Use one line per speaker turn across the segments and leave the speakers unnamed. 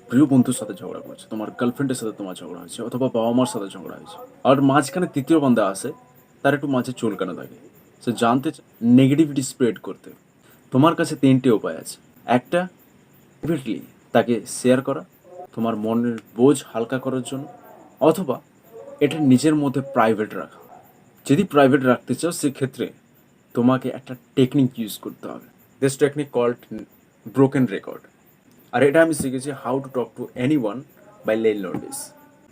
প্রিয় বন্ধুর সাথে ঝগড়া করছে, তোমার গার্লফ্রেন্ডের সাথে তোমার ঝগড়া হয়েছে, অথবা বাবা মার সাথে ঝগড়া হয়েছে, আর মাঝখানে তৃতীয় বান্দা আসে, তার একটু মাঝে চুলকানো থাকে, সে জানতে নেগেটিভিটি স্প্রেড করতে। তোমার কাছে তিনটে উপায় আছে। একটা, প্রাইভেটলি তাকে শেয়ার করা, তোমার মনের বোঝ হালকা করার জন্য, অথবা এটা নিজের মধ্যে প্রাইভেট রাখা। যদি প্রাইভেট রাখতে চাও সেক্ষেত্রে তোমাকে একটা টেকনিক ইউজ করতে হবে। This technique called broken record. আর এটা আমি শিখেছি how to talk to anyone by Leil Lowndes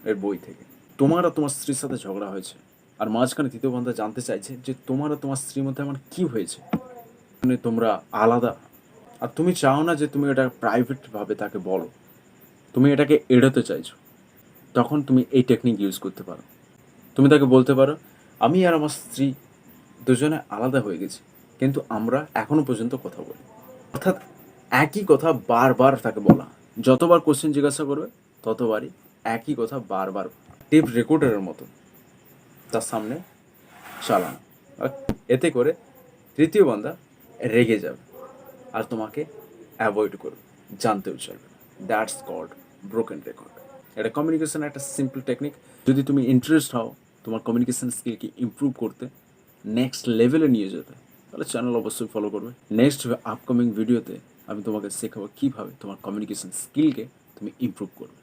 এর বই থেকে। তোমার আর তোমার স্ত্রীর সাথে ঝগড়া হয়েছে, আর মাঝখানে তৃতীয় বান্ধব জানতে চাইছে যে তোমার আর তোমার স্ত্রীর মধ্যে আমার কি হয়েছে, মানে তোমরা আলাদা, আর তুমি চাও না যে তুমি এটা প্রাইভেটভাবে তাকে বলো, তুমি এটাকে এড়াতে চাইছো। তখন তুমি এই টেকনিক ইউজ করতে পারো। তুমি তাকে বলতে পারো, আমি আর আমার স্ত্রী দুজনে আলাদা হয়ে গেছি, কিন্তু আমরা এখনো পর্যন্ত কথা বলি। অর্থাৎ একই কথা বারবার তাকে বলা। যতবার কোশ্চেন জিজ্ঞাসা করবে ততবারই একই কথা বারবার টেপ রেকর্ডারের মতো তার সামনে চালানো। আর এতে করে তৃতীয় বান্দা রেগে যাবে আর তোমাকে অ্যাভয়েড করবে, জানতেও চাইবে। That's called broken record. এটা কমিউনিকেশন একটা সিম্পল টেকনিক। যদি তুমি ইন্টারেস্ট হও তোমার কমিউনিকেশন স্কিলকে ইমপ্রুভ করতে, নেক্সট লেভেলে নিয়ে যেতে, তাহলে চ্যানেল অবশ্যই ফলো করবে। নেক্সট আপকামিং ভিডিওতে আমি তোমাকে শেখাবো কীভাবে তোমার কমিউনিকেশন স্কিলকে তুমি ইমপ্রুভ করবে।